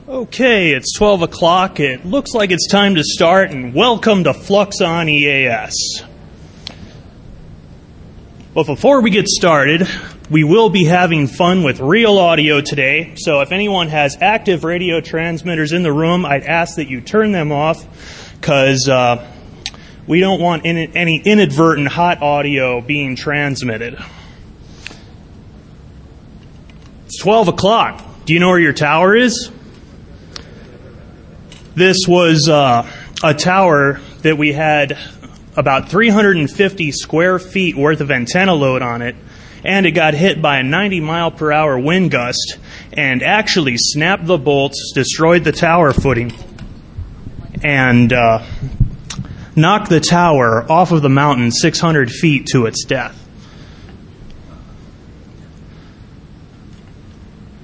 Okay, it's 12 o'clock. It looks like it's time to start, and welcome to Flux on EAS. But before we get started, we will be having fun with real audio today. So if anyone has active radio transmitters in the room, I'd ask that you turn them off, because we don't want any inadvertent hot audio being transmitted. It's 12 o'clock. Do you know where your tower is? This was a tower that we had about 350 square feet worth of antenna load on it, and it got hit by a 90-mile-per-hour wind gust and actually snapped the bolts, destroyed the tower footing, and knocked the tower off of the mountain 600 feet to its death.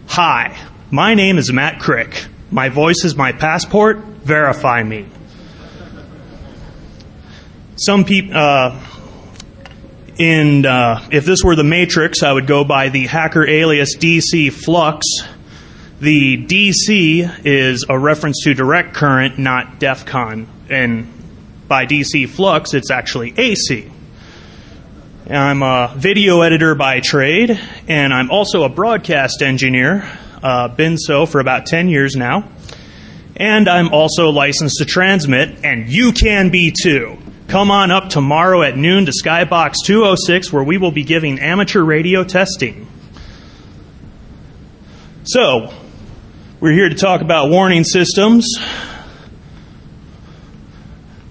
Hi, my name is Matt Crick. My voice is my passport. Verify me. Some people, if this were the Matrix, I would go by the hacker alias DCFLUX. The DC is a reference to direct current, not DEFCON. And by DCFLUX, it's actually AC. I'm a video editor by trade, and I'm also a broadcast engineer. Been so for about 10 years now. And I'm also licensed to transmit, and you can be too. Come on up tomorrow at noon to Skybox 206, where we will be giving amateur radio testing. So, we're here to talk about warning systems.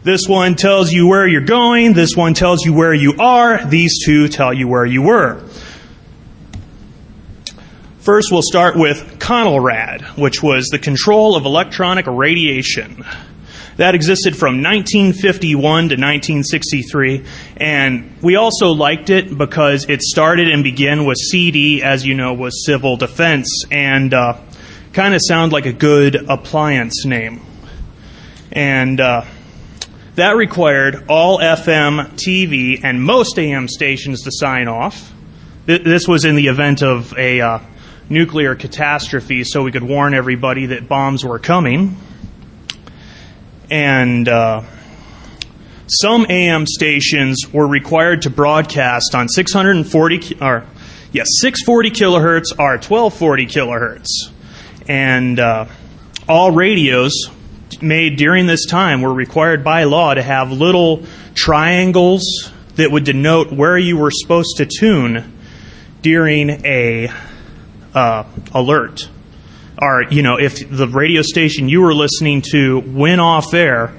This one tells you where you're going. This one tells you where you are. These two tell you where you were. First, we'll start with CONELRAD, which was the Control of Electronic Radiation. That existed from 1951 to 1963, and we also liked it because it started and began with CD, as you know, was civil defense, and kind of sound like a good appliance name. And that required all FM, TV, and most AM stations to sign off. This was in the event of a nuclear catastrophe, so we could warn everybody that bombs were coming. And some AM stations were required to broadcast on 640 kilohertz or 1240 kilohertz. And all radios made during this time were required by law to have little triangles that would denote where you were supposed to tune during a alert. Or, you know, if the radio station you were listening to went off air,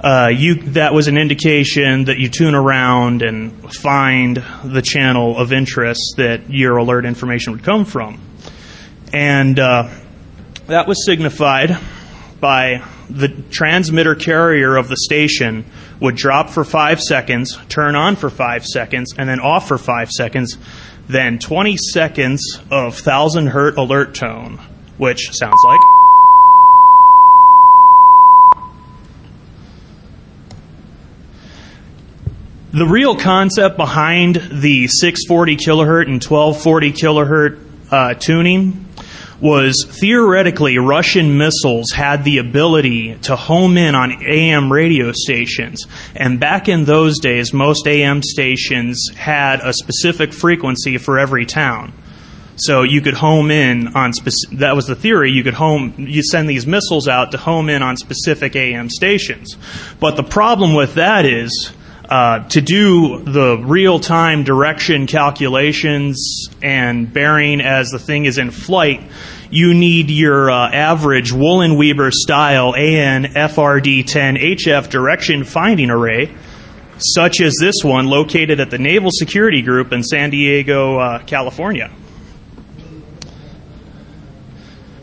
that was an indication that you tune around and find the channel of interest that your alert information would come from. And that was signified by the transmitter carrier of the station would drop for 5 seconds, turn on for 5 seconds, and then off for 5 seconds, then 20 seconds of 1,000 hertz alert tone, which sounds like... The real concept behind the 640 kilohertz and 1240 kilohertz tuning was theoretically Russian missiles had the ability to home in on AM radio stations. And back in those days, most AM stations had a specific frequency for every town. So you could home in on that was the theory. You send these missiles out to home in on specific AM stations. But the problem with that is to do the real-time direction calculations and bearing as the thing is in flight, you need your average Woolen-Weber style AN FRD10 HF direction finding array, such as this one located at the Naval Security Group in San Diego, California.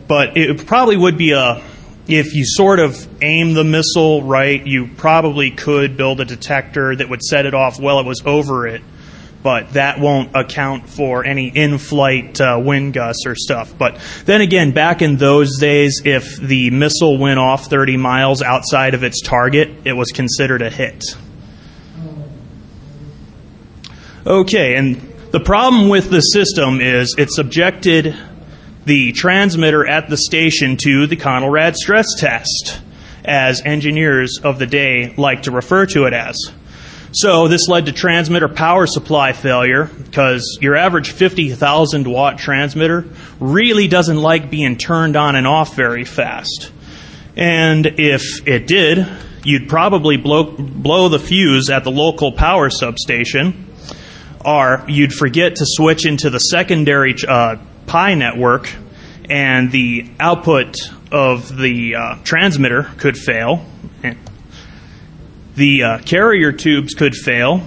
But it probably would be if you sort of aim the missile right, you probably could build a detector that would set it off while it was over it. But that won't account for any in-flight wind gusts or stuff. But then again, back in those days, if the missile went off 30 miles outside of its target, it was considered a hit. Okay, and the problem with the system is it's subjected the transmitter at the station to the Conelrad stress test, as engineers of the day like to refer to it as. So this led to transmitter power supply failure, because your average 50,000 watt transmitter really doesn't like being turned on and off very fast. And if it did, you'd probably blow the fuse at the local power substation, or you'd forget to switch into the secondary Pi network, and the output of the transmitter could fail. The carrier tubes could fail,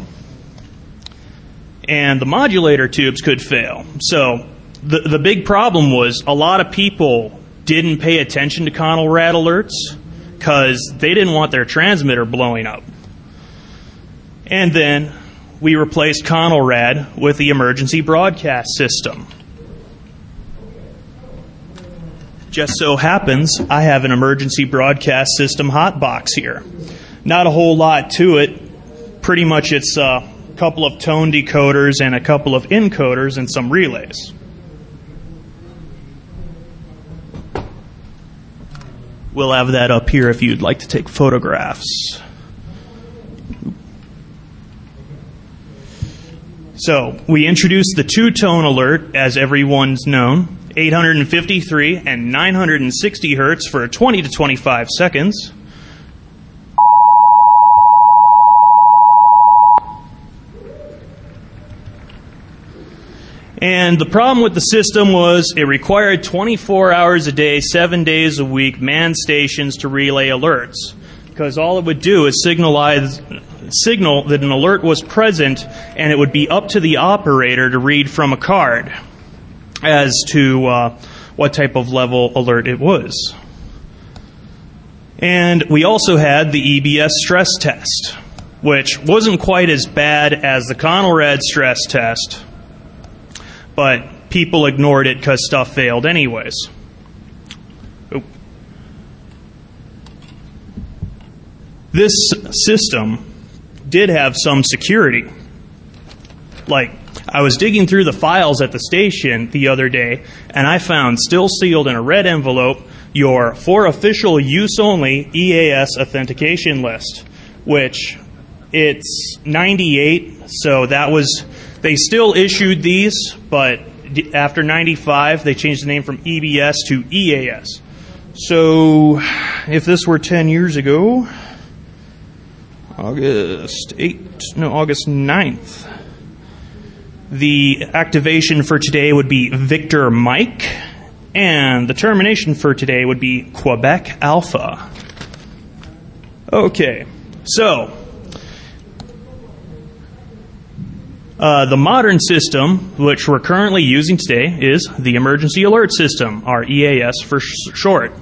and the modulator tubes could fail. So the big problem was a lot of people didn't pay attention to Conelrad alerts because they didn't want their transmitter blowing up. And then we replaced Conelrad with the emergency broadcast system. Just so happens I have an emergency broadcast system hotbox here. Not a whole lot to it. Pretty much it's a couple of tone decoders and a couple of encoders and some relays. We'll have that up here if you'd like to take photographs. So we introduced the two-tone alert, as everyone's known, 853 and 960 hertz for 20 to 25 seconds. And the problem with the system was it required 24 hours a day, 7 days a week, manned stations to relay alerts. Because all it would do is signal that an alert was present, and it would be up to the operator to read from a card as to what type of level alert it was. And we also had the EBS stress test, which wasn't quite as bad as the Conelrad stress test, but people ignored it because stuff failed anyways. This system did have some security. Like, I was digging through the files at the station the other day, and I found, still sealed in a red envelope, your for official use only EAS authentication list, which it's 98, so that was, they still issued these, but after 95, they changed the name from EBS to EAS. So, if this were 10 years ago, August 9th. The activation for today would be Victor Mike, and the termination for today would be Quebec Alpha. Okay, so the modern system, which we're currently using today, is the Emergency Alert System, or EAS for short.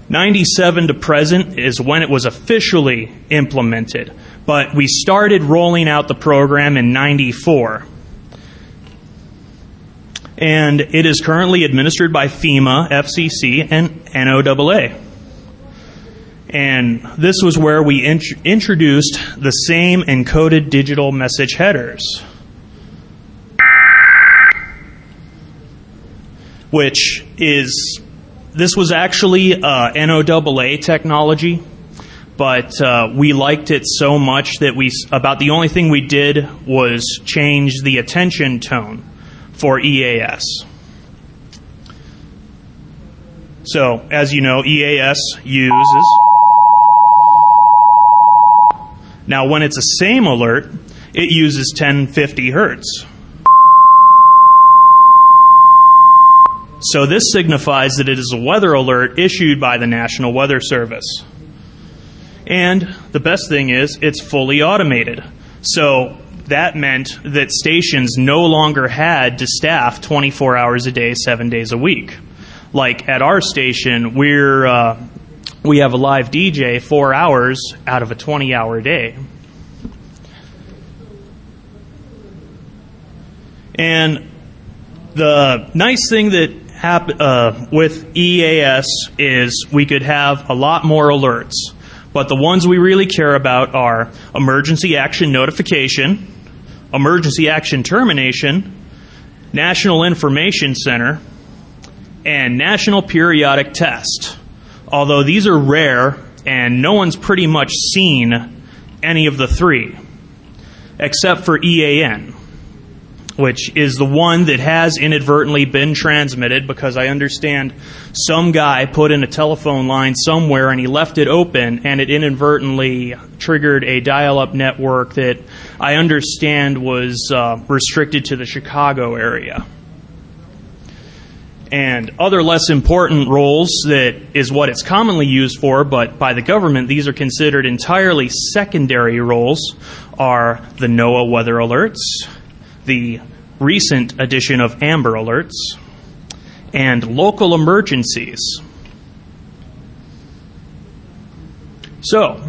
97 to present is when it was officially implemented, but we started rolling out the program in 94. And it is currently administered by FEMA, FCC, and NOAA. And this was where we introduced the same encoded digital message headers, which is, this was actually NOAA technology, but we liked it so much that about the only thing we did was change the attention tone for EAS. So, as you know, EAS uses, now when it's the same alert, it uses 1050 hertz. So this signifies that it is a weather alert issued by the National Weather Service. And the best thing is, it's fully automated. So that meant that stations no longer had to staff 24 hours a day, 7 days a week. Like at our station, we have a live DJ 4 hours out of a 20-hour day. And the nice thing that with EAS is we could have a lot more alerts. But the ones we really care about are emergency action notification, emergency action termination, National Information Center, and National Periodic Test. Although these are rare, and no one's pretty much seen any of the three, except for EAN, which is the one that has inadvertently been transmitted, because I understand some guy put in a telephone line somewhere and he left it open and it inadvertently triggered a dial-up network that I understand was restricted to the Chicago area. And other less important roles that is what it's commonly used for, but by the government these are considered entirely secondary roles, are the NOAA weather alerts, the recent addition of Amber Alerts, and local emergencies. So,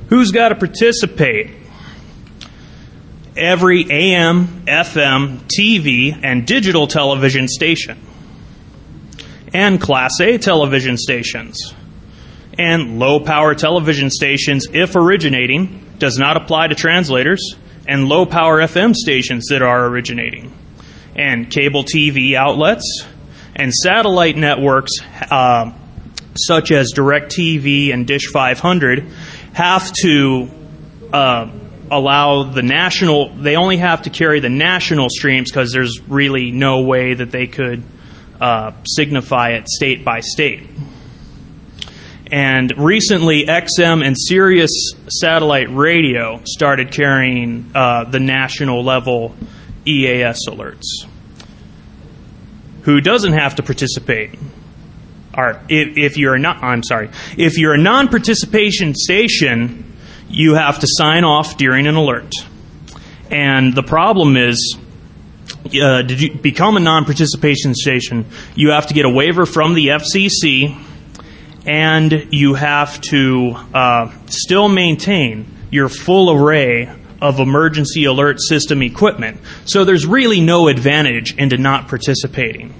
who's got to participate? Every AM, FM, TV, and digital television station, and Class A television stations, and low-power television stations, if originating, does not apply to translators, and low-power FM stations that are originating, and cable TV outlets, and satellite networks such as DirecTV and Dish 500 have to allow the national, they only have to carry the national streams because there's really no way that they could signify it state by state. And recently, XM and Sirius satellite radio started carrying the national level EAS alerts. Who doesn't have to participate? Or if you're a non-participation station, you have to sign off during an alert. And the problem is, did you become a non-participation station, you have to get a waiver from the FCC, and you have to still maintain your full array of emergency alert system equipment. So there's really no advantage into not participating.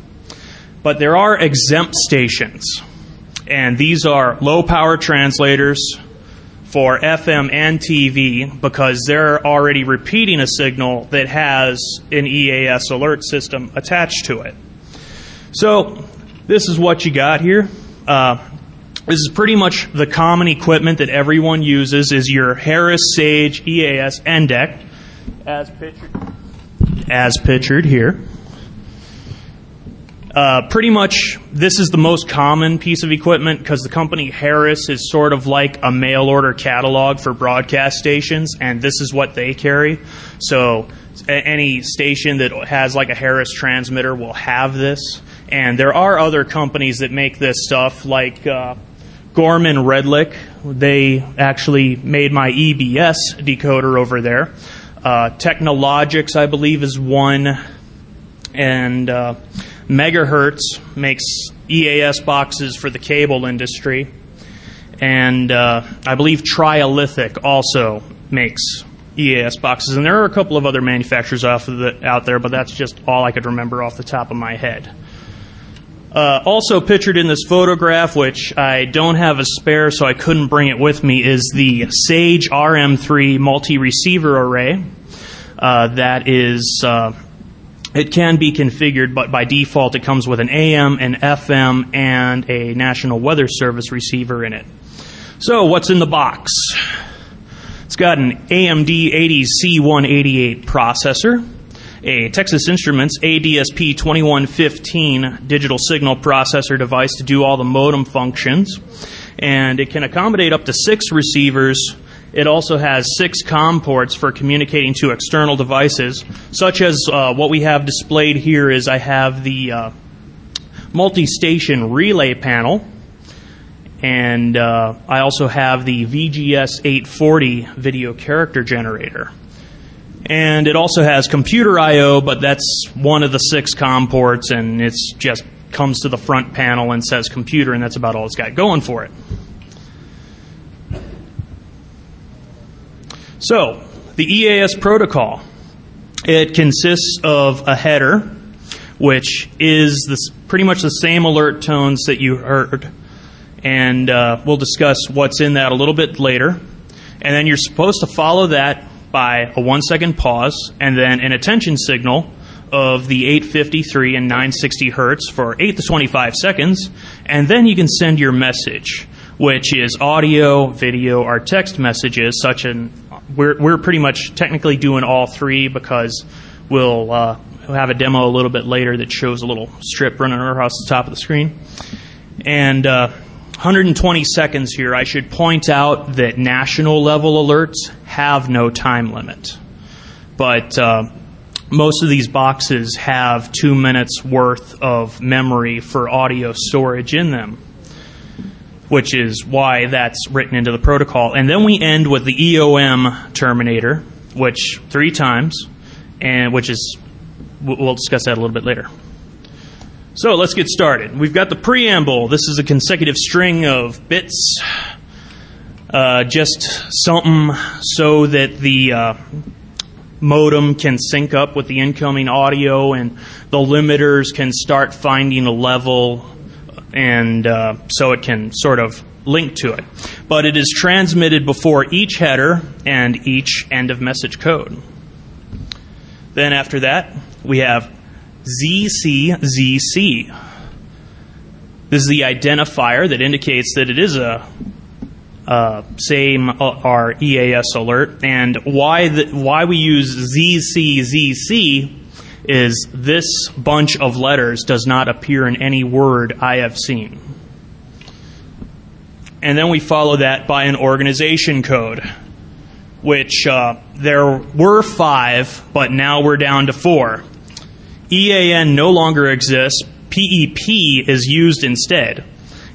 But there are exempt stations, and these are low-power translators for FM and TV, because they're already repeating a signal that has an EAS alert system attached to it. So this is what you got here. This is pretty much the common equipment that everyone uses, is your Harris Sage EAS NDEC, as pictured here. Pretty much this is the most common piece of equipment, because the company Harris is sort of like a mail order catalog for broadcast stations, and this is what they carry. So any station that has like a Harris transmitter will have this. And there are other companies that make this stuff, like Gorman Redlick. They actually made my EBS decoder over there. Technologics, I believe, is one. And Megahertz makes EAS boxes for the cable industry. And I believe Triolithic also makes EAS boxes. And there are a couple of other manufacturers out there, but that's just all I could remember off the top of my head. Also pictured in this photograph, which I don't have a spare so I couldn't bring it with me, is the Sage RM3 multi-receiver array. That is, it can be configured, but by default it comes with an AM, an FM, and a National Weather Service receiver in it. So what's in the box? It's got an AMD 80C188 processor, a Texas Instruments ADSP2115 digital signal processor device to do all the modem functions, and it can accommodate up to 6 receivers. It also has 6 COM ports for communicating to external devices, such as what we have displayed here. Is I have the multi-station relay panel, and I also have the VGS 840 video character generator. And it also has computer I/O, but that's one of the 6 COM ports, and it's just comes to the front panel and says computer, and that's about all it's got going for it. So, the EAS protocol, it consists of a header, which is pretty much the same alert tones that you heard, and we'll discuss what's in that a little bit later. And then you're supposed to follow that by a 1-second pause, and then an attention signal of the 853 and 960 hertz for 8 to 25 seconds, and then you can send your message, which is audio, video, or text messages. We're pretty much technically doing all three because we'll have a demo a little bit later that shows a little strip running across the top of the screen. And 120 seconds here. I should point out that national level alerts have no time limit, but most of these boxes have 2 minutes worth of memory for audio storage in them, which is why that's written into the protocol. And then we end with the EOM terminator, which 3 times, and we'll discuss that a little bit later. So let's get started. We've got the preamble. This is a consecutive string of bits, just something so that the modem can sync up with the incoming audio and the limiters can start finding a level, and so it can sort of link to it. But it is transmitted before each header and each end of message code. Then after that, we have ZCZC. This is the identifier that indicates that it is a same our EAS alert. And why we use ZCZC is this bunch of letters does not appear in any word I have seen. And then we follow that by an organization code, which there were 5, but now we're down to 4. EAN no longer exists. PEP is used instead.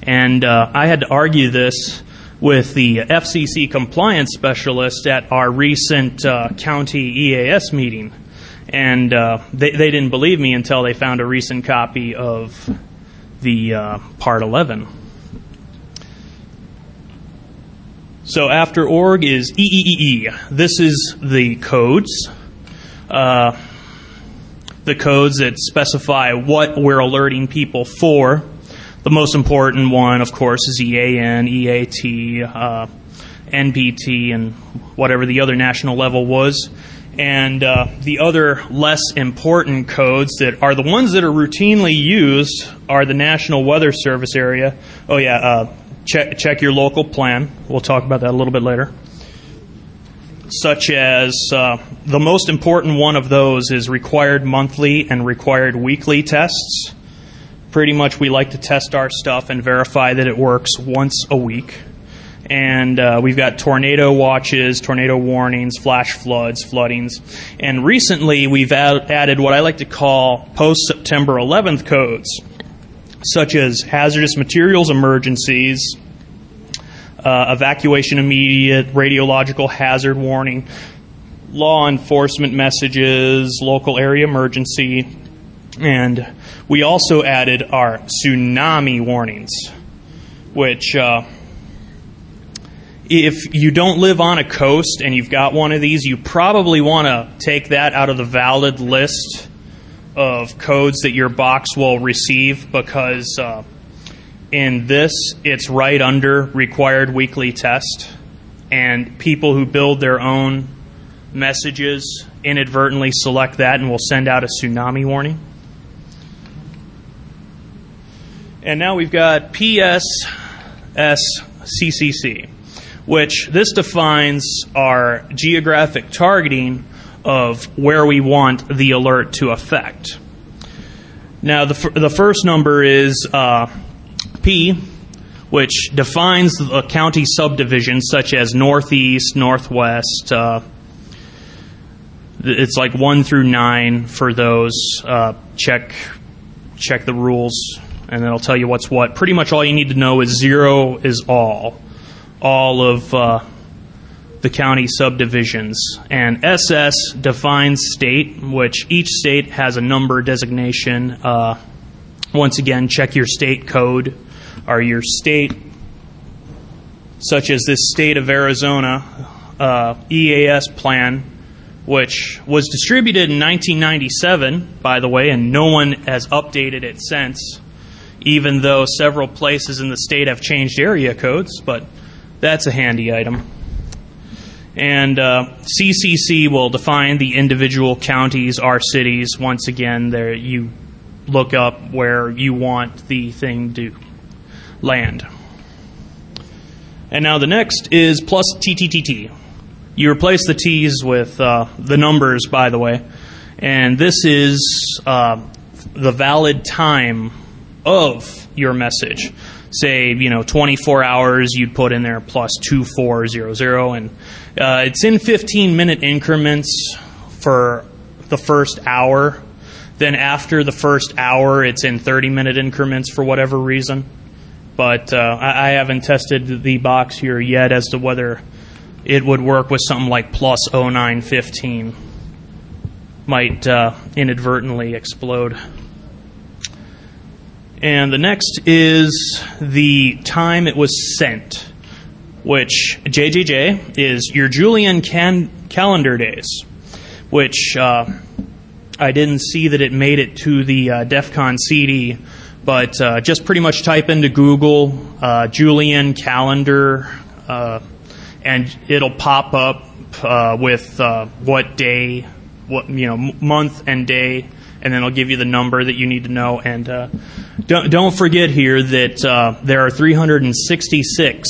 And I had to argue this with the FCC compliance specialist at our recent county EAS meeting. And they didn't believe me until they found a recent copy of the Part 11. So after org is EEEE. This is the codes. The codes that specify what we're alerting people for. The most important one, of course, is EAN, EAT, NPT, and whatever the other national level was. And the other less important codes that are the ones that are routinely used are the National Weather Service area. Oh yeah, check your local plan. We'll talk about that a little bit later. Such as the most important one of those is required monthly and required weekly tests. Pretty much we like to test our stuff and verify that it works once a week. And we've got tornado watches, tornado warnings, flash floods, floodings. And recently we've added what I like to call post-September 11th codes, such as hazardous materials emergencies, evacuation immediate, radiological hazard warning, law enforcement messages, local area emergency, and we also added our tsunami warnings, which if you don't live on a coast and you've got one of these, you probably want to take that out of the valid list of codes that your box will receive, because in this, it's right under required weekly test, and people who build their own messages inadvertently select that and will send out a tsunami warning. And now we've got PSSCCC, which this defines our geographic targeting of where we want the alert to affect. Now the first number is P, which defines the county subdivisions such as northeast, northwest. It's like 1 through 9 for those. Check the rules, and then I'll tell you what's what. Pretty much all you need to know is 0 is all of the county subdivisions. And SS defines state, which each state has a number designation. Once again, check your state code or your state, such as this state of Arizona EAS plan, which was distributed in 1997, by the way, and no one has updated it since, even though several places in the state have changed area codes, but that's a handy item. And CCC will define the individual counties or cities. Once again, there you look up where you want the thing to land. And now the next is plus TTTT. You replace the T's with the numbers, by the way. And this is the valid time of your message. Say, 24 hours, you'd put in there plus 2400. And it's in 15-minute increments for the first hour. Then after the first hour, it's in 30-minute increments for whatever reason. But I haven't tested the box here yet as to whether it would work with something like plus 0915. Might inadvertently explode. And the next is the time it was sent, which JJJ is your Julian calendar days, which I didn't see that it made it to the DEF CON CD, but just pretty much type into Google Julian calendar, and it'll pop up with what day, what month and day, and then it'll give you the number that you need to know. And don't forget here that there are 366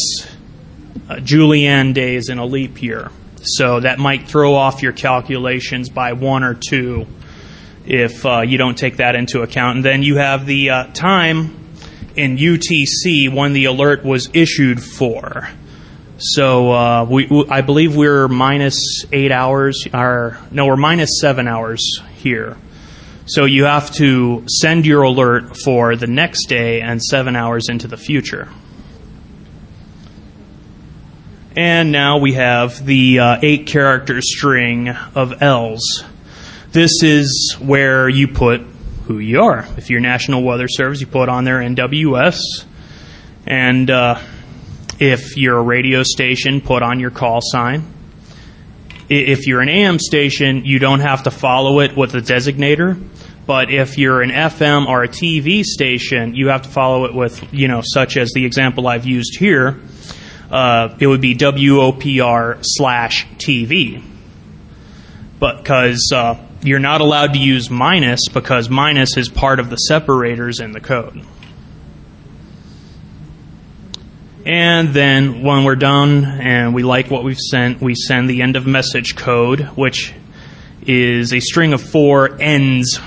Julian days in a leap year, so that might throw off your calculations by 1 or 2 if you don't take that into account. And then you have the time in UTC when the alert was issued for. So I believe we're minus 8 hours, we're minus 7 hours here. So you have to send your alert for the next day and 7 hours into the future. And now we have the 8-character string of L's. This is where you put who you are. If you're National Weather Service, you put on there NWS. And if you're a radio station, put on your call sign. If you're an AM station, you don't have to follow it with a designator. But if you're an FM or a TV station, you have to follow it with, such as the example I've used here. It would be WOPR/TV. But because you're not allowed to use minus, because minus is part of the separators in the code. And then when we're done and we like what we've sent, we send the end of message code, which is a string of 4 ends,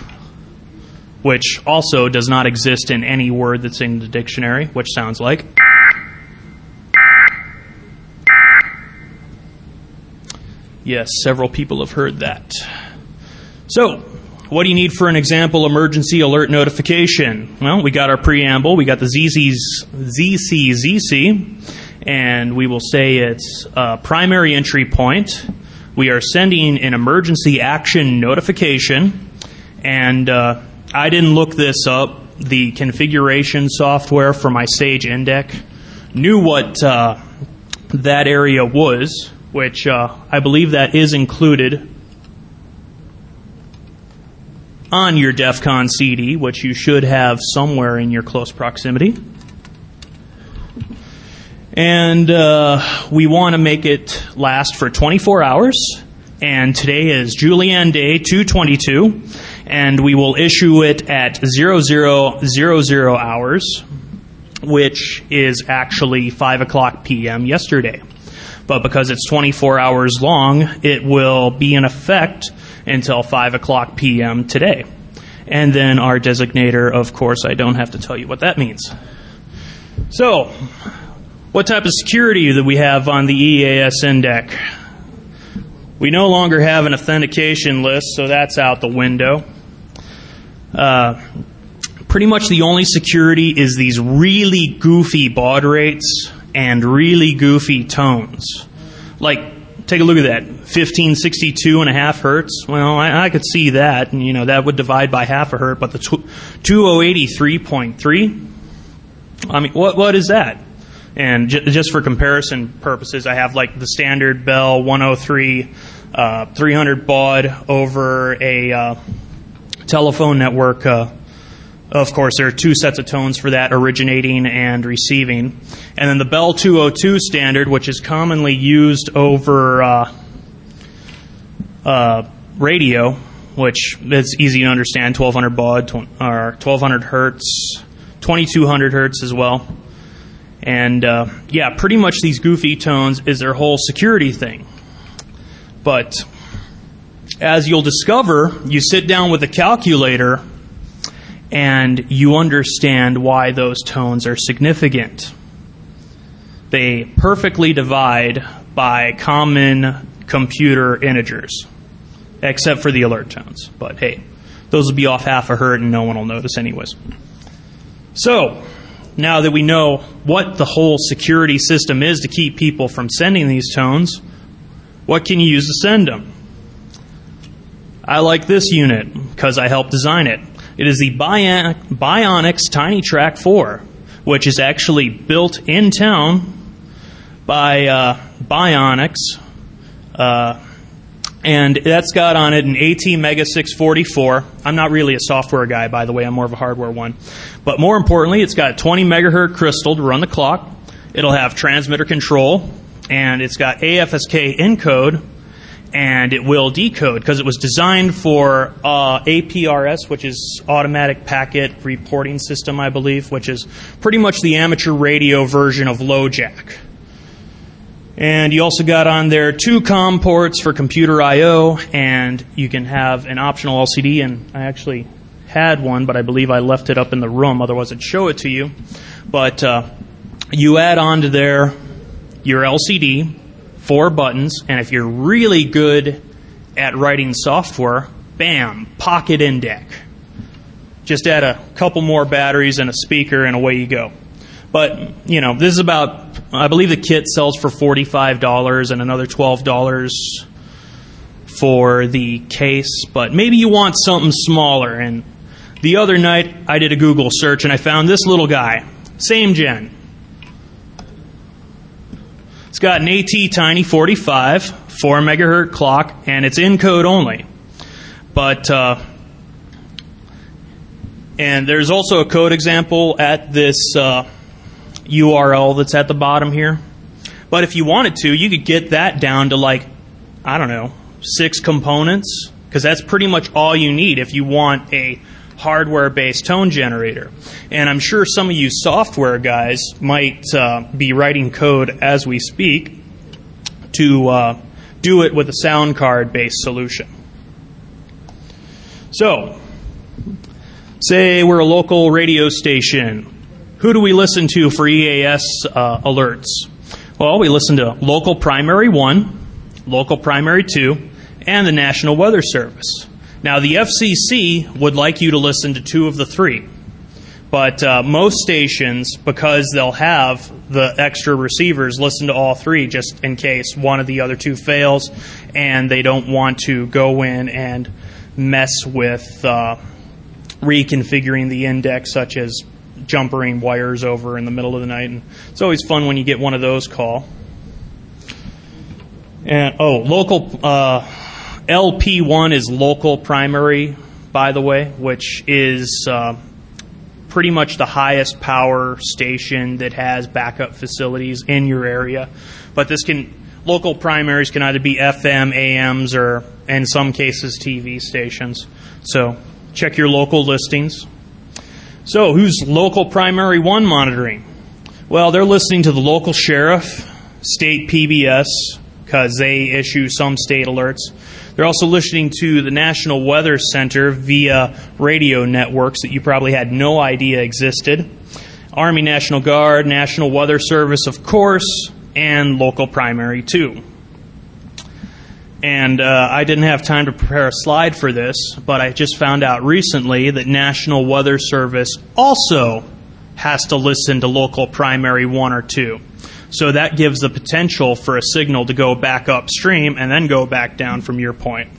which also does not exist in any word that's in the dictionary, which sounds like. Yes, several people have heard that. So, what do you need for an example emergency alert notification? Well, we got our preamble, we got the ZCZC, and we will say it's a primary entry point. We are sending an emergency action notification, and I didn't look this up. The configuration software for my Sage Index knew what that area was, which I believe that is included on your DEF CON CD, which you should have somewhere in your close proximity. And we want to make it last for 24 hours. And today is Julian Day 222. And we will issue it at 0000 hours, which is actually 5 o'clock p.m. yesterday. But because it's 24 hours long, it will be in effect until 5 o'clock p.m. today. And then our designator, of course, I don't have to tell you what that means. So, what type of security do we have on the EAS index? We no longer have an authentication list, so that's out the window. Pretty much the only security is these really goofy baud rates and really goofy tones. Like, take a look at that, 1562.5 hertz. Well, I could see that, and that would divide by half a hertz. But the 2083.3, I mean, what is that? And just for comparison purposes, I have like the standard Bell 103 300 baud over a telephone network Of course, there are two sets of tones for that, originating and receiving. And then the Bell 202 standard, which is commonly used over radio, which is easy to understand, 1200 baud, or 1200 hertz, 2200 hertz as well. And yeah, pretty much these goofy tones is their whole security thing. But as you'll discover, you sit down with a calculator and you understand why those tones are significant. They perfectly divide by common computer integers, except for the alert tones. But hey, those will be off half a hertz and no one will notice anyways. So, now that we know what the whole security system is to keep people from sending these tones, what can you use to send them? I like this unit because I helped design it. It is the Bionics Tiny Track 4, which is actually built in town by Bionics. And that's got on it an AT-Mega 644. I'm not really a software guy, by the way. I'm more of a hardware one. But more importantly, it's got 20 megahertz crystal to run the clock. It'll have transmitter control. And it's got AFSK encode. And it will decode because it was designed for APRS, which is Automatic Packet Reporting System, I believe, which is pretty much the amateur radio version of LoJack. And you also got on there 2 COM ports for computer I/O, and you can have an optional LCD, and I actually had one, but I believe I left it up in the room, otherwise I'd show it to you. But you add on to there your LCD, 4 buttons, and if you're really good at writing software, bam, pocket index. Just add a couple more batteries and a speaker, and away you go. But, you know, this is about, I believe the kit sells for $45 and another $12 for the case, but maybe you want something smaller. And the other night, I did a Google search, and I found this little guy, same gen. It's got an AT Tiny 45, 4 megahertz clock, and it's encode only. But, and there's also a code example at this URL that's at the bottom here. But if you wanted to, you could get that down to like, I don't know, 6 components, because that's pretty much all you need if you want a hardware-based tone generator. And I'm sure some of you software guys might be writing code as we speak to do it with a sound card-based solution. So, say we're a local radio station. Who do we listen to for EAS alerts? Well, we listen to Local Primary 1, Local Primary 2, and the National Weather Service. Now, the FCC would like you to listen to 2 of the 3. But most stations, because they'll have the extra receivers, listen to all 3 just in case one of the other 2 fails, and they don't want to go in and mess with reconfiguring the index, such as jumpering wires over in the middle of the night. And it's always fun when you get one of those call. And local LP1 is local primary, by the way, which is pretty much the highest power station that has backup facilities in your area. But local primaries can either be FM, AMs, or in some cases TV stations. So check your local listings. So who's local primary 1 monitoring? Well, they're listening to the local sheriff, state PBS, because they issue some state alerts. They're also listening to the National Weather Center via radio networks that you probably had no idea existed. Army National Guard, National Weather Service, of course, and local primary 2. And I didn't have time to prepare a slide for this, but I just found out recently that National Weather Service also has to listen to local primary 1 or 2. So that gives the potential for a signal to go back upstream and then go back down from your point.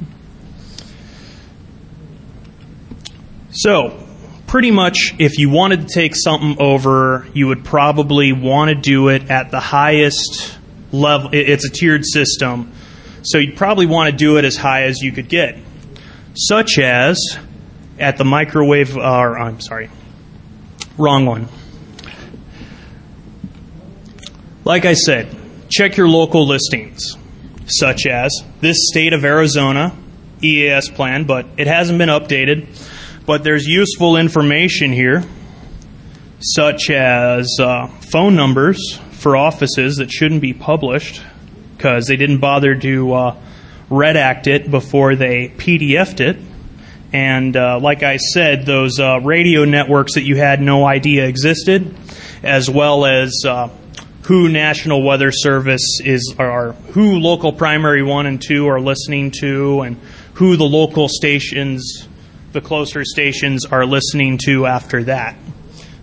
So, pretty much, if you wanted to take something over, you would probably want to do it at the highest level. It's a tiered system, so you'd probably want to do it as high as you could get, such as at the microwave, I'm sorry, wrong one. Like I said, check your local listings, such as this state of Arizona EAS plan, but it hasn't been updated. But there's useful information here, such as phone numbers for offices that shouldn't be published because they didn't bother to redact it before they PDF'd it. And like I said, those radio networks that you had no idea existed, as well as who National Weather Service is, or who local primary 1 and 2 are listening to, and who the local stations, the closer stations, are listening to after that.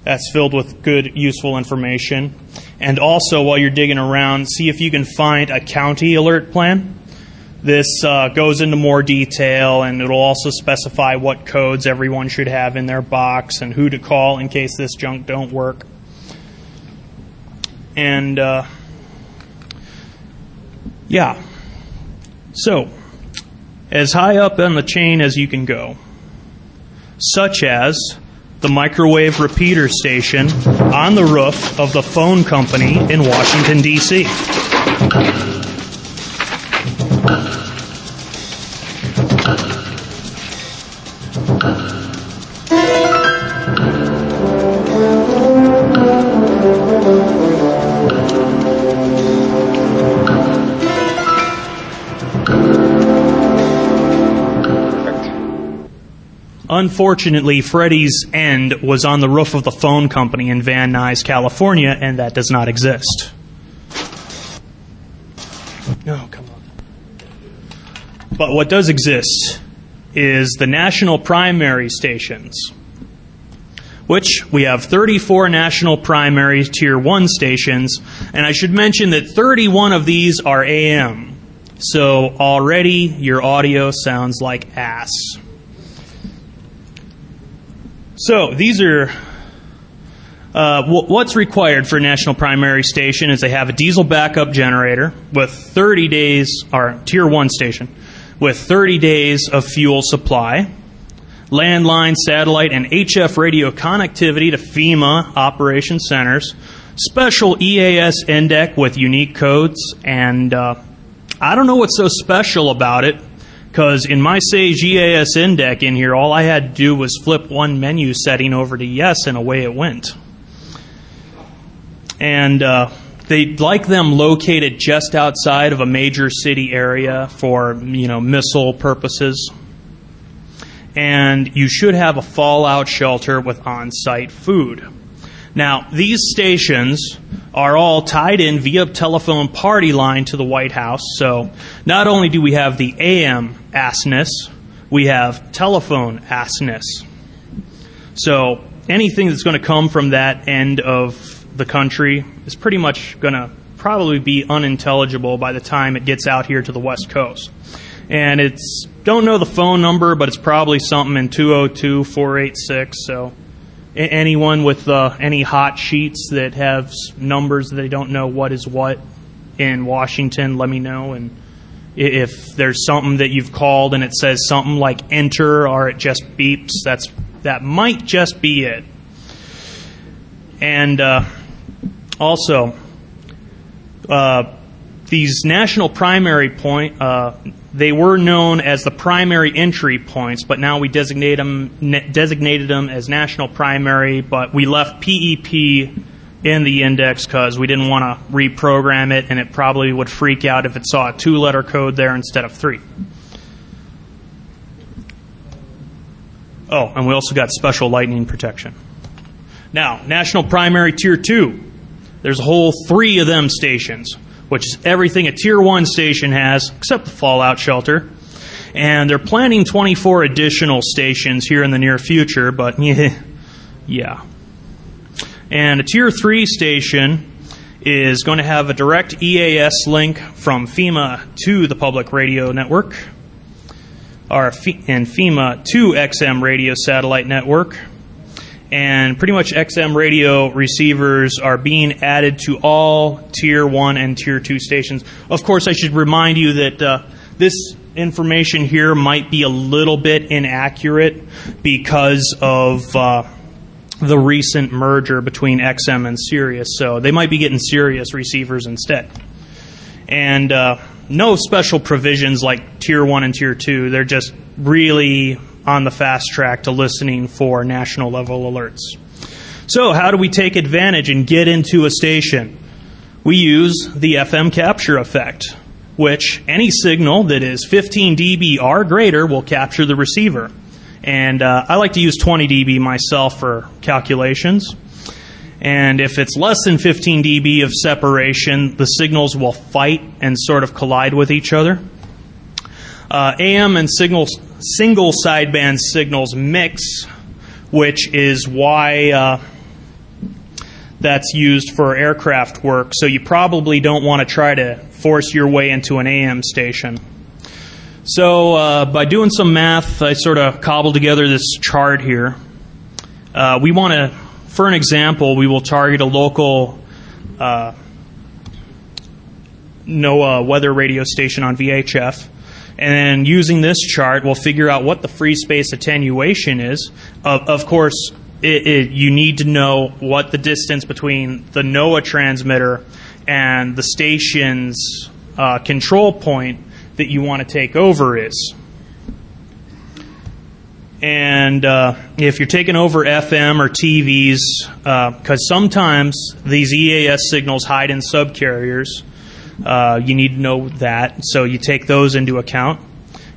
That's filled with good, useful information. And also, while you're digging around, see if you can find a county alert plan. This goes into more detail, and it'll also specify what codes everyone should have in their box and who to call in case this junk don't work. And, yeah. So, as high up on the chain as you can go, such as the microwave repeater station on the roof of the phone company in Washington, D.C. Unfortunately, Freddie's end was on the roof of the phone company in Van Nuys, California, and that does not exist. No, come on. But what does exist is the national primary stations, which we have 34 national primary Tier 1 stations, and I should mention that 31 of these are AM. So already your audio sounds like ass. So these are what's required for a national primary station is they have a diesel backup generator with 30 days, or Tier 1 station, with 30 days of fuel supply, landline, satellite, and HF radio connectivity to FEMA operation centers, special EAS index with unique codes, and I don't know what's so special about it, because in my Sage EAS index in here, all I had to do was flip one menu setting over to yes, and away it went. And they'd like them located just outside of a major city area for, missile purposes. And you should have a fallout shelter with on-site food. Now, these stations are all tied in via telephone party line to the White House. So not only do we have the AM assness, we have telephone assness. So anything that's going to come from that end of the country is pretty much going to probably be unintelligible by the time it gets out here to the West Coast. And it's, don't know the phone number, but it's probably something in 202-486. So anyone with any hot sheets that have numbers that they don't know what is what in Washington, let me know. And if there's something that you've called and it says something like enter or it just beeps, that might just be it. And also, these national primary point, they were known as the primary entry points, but now we designated them as national primary, but we left PEP in the index because we didn't want to reprogram it, and it probably would freak out if it saw a 2-letter code there instead of 3. Oh, and we also got special lightning protection. Now, national primary Tier 2. There's a whole 3 of them stations, which is everything a Tier 1 station has, except the fallout shelter. And they're planning 24 additional stations here in the near future, but yeah. And a Tier 3 station is going to have a direct EAS link from FEMA to the public radio network, and FEMA to XM radio satellite network. And pretty much XM radio receivers are being added to all Tier 1 and Tier 2 stations. Of course, I should remind you that this information here might be a little bit inaccurate because of the recent merger between XM and Sirius. So they might be getting Sirius receivers instead. And no special provisions like Tier 1 and Tier 2. They're just really on the fast track to listening for national level alerts. So how do we take advantage and get into a station? We use the FM capture effect, which any signal that is 15 dB or greater will capture the receiver. And I like to use 20 dB myself for calculations. And if it's less than 15 dB of separation, the signals will fight and sort of collide with each other. AM and single sideband signals mix, which is why that's used for aircraft work. So you probably don't want to try to force your way into an AM station. So by doing some math, I sort of cobbled together this chart here. We want to, for an example, we will target a local NOAA weather radio station on VHF. And then using this chart, we'll figure out what the free space attenuation is. Of course, you need to know what the distance between the NOAA transmitter and the station's control point that you want to take over is. And if you're taking over FM or TVs, because sometimes these EAS signals hide in subcarriers, you need to know that. So you take those into account.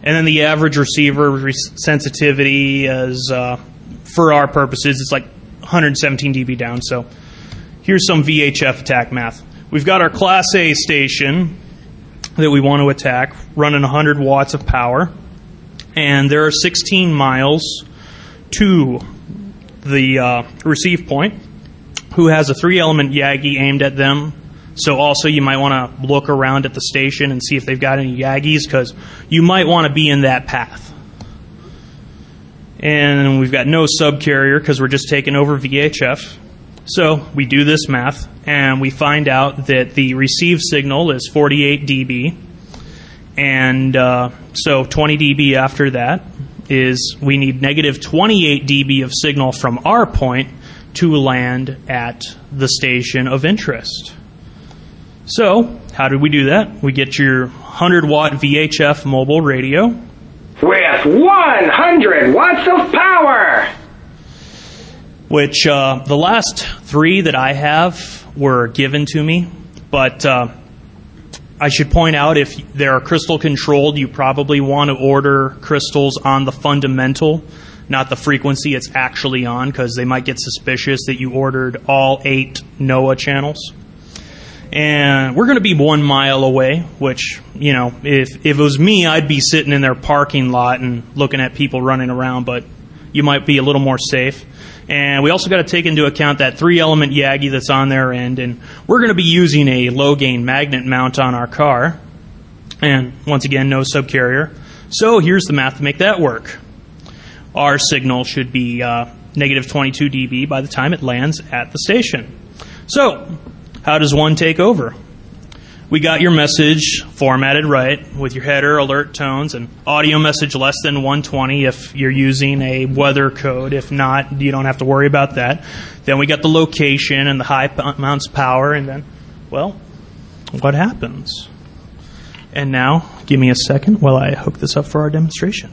And then the average receiver sensitivity is, for our purposes, it's like 117 dB down. So here's some VHF attack math. We've got our Class A station that we want to attack, running 100 watts of power. And there are 16 miles to the receive point, who has a 3-element Yagi aimed at them. So also you might want to look around at the station and see if they've got any Yagis, because you might want to be in that path. And we've got no subcarrier because we're just taking over VHF. So we do this math, and we find out that the receive signal is 48 dB. And so 20 dB after that is we need negative 28 dB of signal from our point to land at the station of interest. So how did we do that? We get your 100-watt VHF mobile radio with 100 watts of power, which the last 3 that I have were given to me, but I should point out, if they're crystal controlled, you probably want to order crystals on the fundamental, not the frequency it's actually on, because they might get suspicious that you ordered all 8 NOAA channels. And we're going to be 1 mile away, which, you know, if it was me, I'd be sitting in their parking lot and looking at people running around, but you might be a little more safe. And we also got to take into account that 3-element Yagi that's on their end. And we're going to be using a low-gain magnet mount on our car. And once again, no subcarrier. So here's the math to make that work. Our signal should be negative 22 dB by the time it lands at the station. So how does one take over? We got your message formatted right with your header, alert tones, and audio message less than 120 if you're using a weather code. If not, you don't have to worry about that. Then we got the location and the high amounts of power, and then, well, what happens? And now, give me a second while I hook this up for our demonstration.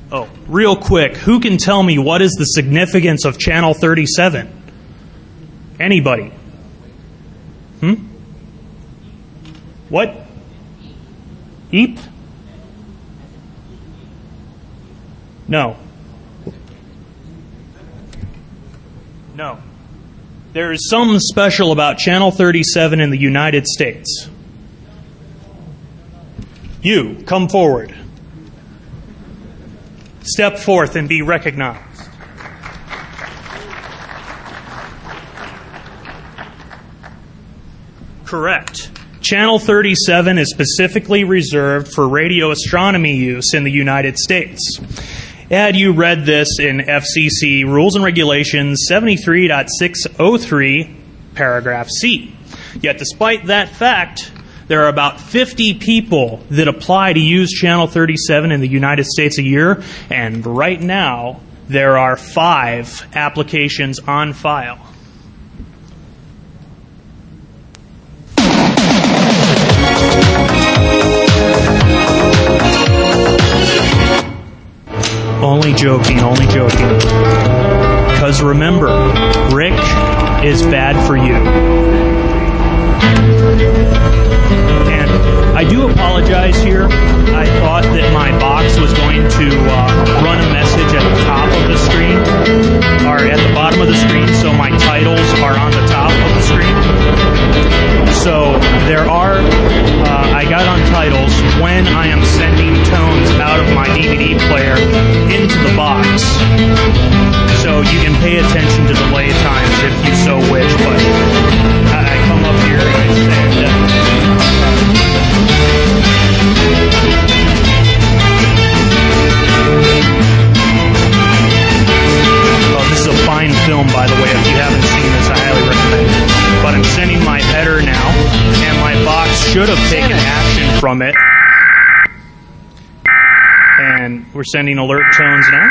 Oh, real quick, who can tell me what is the significance of channel 37? Anybody? What? EAP? No. No. There is something special about channel 37 in the United States. You, come forward. Step forth and be recognized. Correct. Channel 37 is specifically reserved for radio astronomy use in the United States. Had you read this in FCC Rules and Regulations 73.603, paragraph C. Yet despite that fact, there are about 50 people that apply to use Channel 37 in the United States a year, and right now there are 5 applications on file. Only joking, only joking. Because remember, Rick is bad for you. And I do apologize here. I thought that my box was going to run a message at the top of the screen, or at the bottom of the screen, so my titles are on the top of the screen. So there are, I got on titles when I am sending tones out of my DVD player into the box. So you can pay attention to delay times if you so wish, but I come up here and I send. Oh, this is a fine film, by the way. If you haven't seen this, I highly recommend it. But I'm sending my header now, and my box should have taken action from it. And we're sending alert tones now.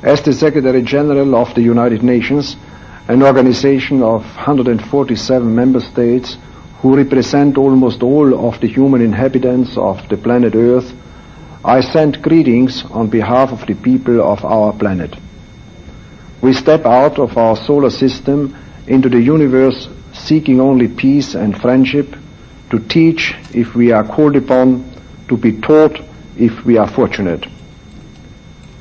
As the Secretary General of the United Nations, an organization of 147 member states who represent almost all of the human inhabitants of the planet Earth, I send greetings on behalf of the people of our planet. We step out of our solar system into the universe seeking only peace and friendship, to teach if we are called upon, to be taught if we are fortunate.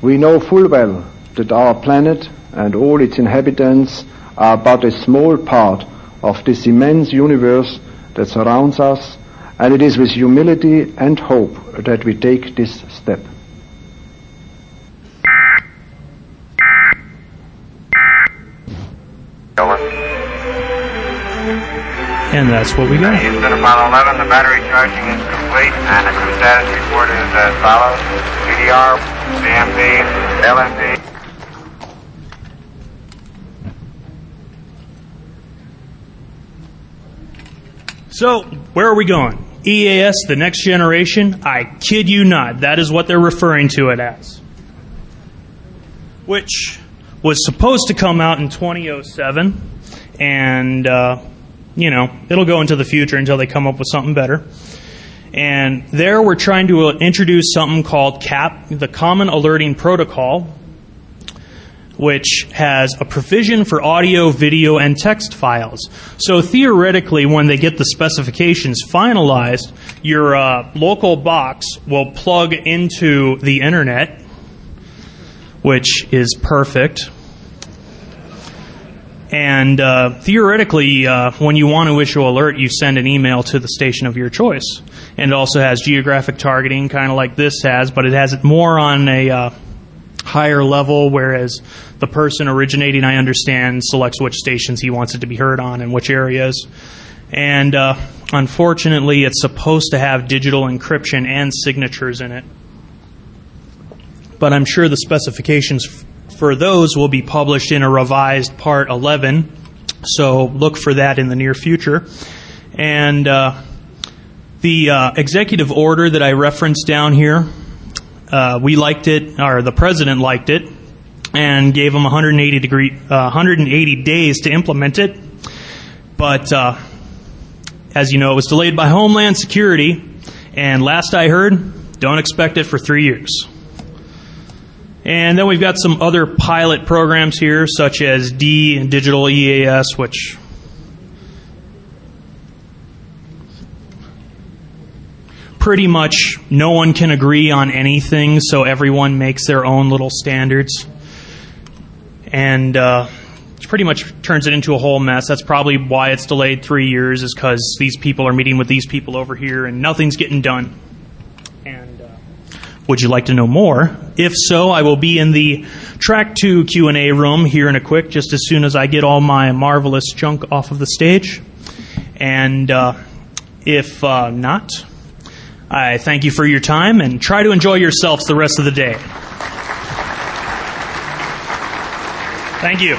We know full well that our planet and all its inhabitants are but a small part of this immense universe that surrounds us, and it is with humility and hope that we take this step. And that's what we got. Houston, Apollo 11, the battery charging is complete, and the crew status report is as follows: PDR, CMP, LMP. So, where are we going? EAS, the next generation? I kid you not. That is what they're referring to it as. Which was supposed to come out in 2007, and, it'll go into the future until they come up with something better. And there we're trying to introduce something called CAP, the Common Alerting Protocol, which has a provision for audio, video, and text files. So theoretically, when they get the specifications finalized, your local box will plug into the internet, which is perfect. And theoretically, when you want to issue an alert, you send an email to the station of your choice. And it also has geographic targeting, kind of like this has, but it has it more on a higher level, whereas the person originating, I understand, selects which stations he wants it to be heard on and which areas. And unfortunately, it's supposed to have digital encryption and signatures in it. But I'm sure the specifications for those will be published in a revised Part 11, so look for that in the near future. And the executive order that I referenced down here, we liked it, or the president liked it, and gave him 180 days to implement it. But as you know, it was delayed by Homeland Security, and last I heard, don't expect it for 3 years. And then we've got some other pilot programs here, such as Digital EAS, which pretty much no one can agree on anything, so everyone makes their own little standards. And it's pretty much turns it into a whole mess. That's probably why it's delayed 3 years, is because these people are meeting with these people over here and nothing's getting done. And would you like to know more? If so, I will be in the Track 2 Q&A room here in a quick, just as soon as I get all my marvelous junk off of the stage. And if not, I thank you for your time and try to enjoy yourselves the rest of the day. Thank you.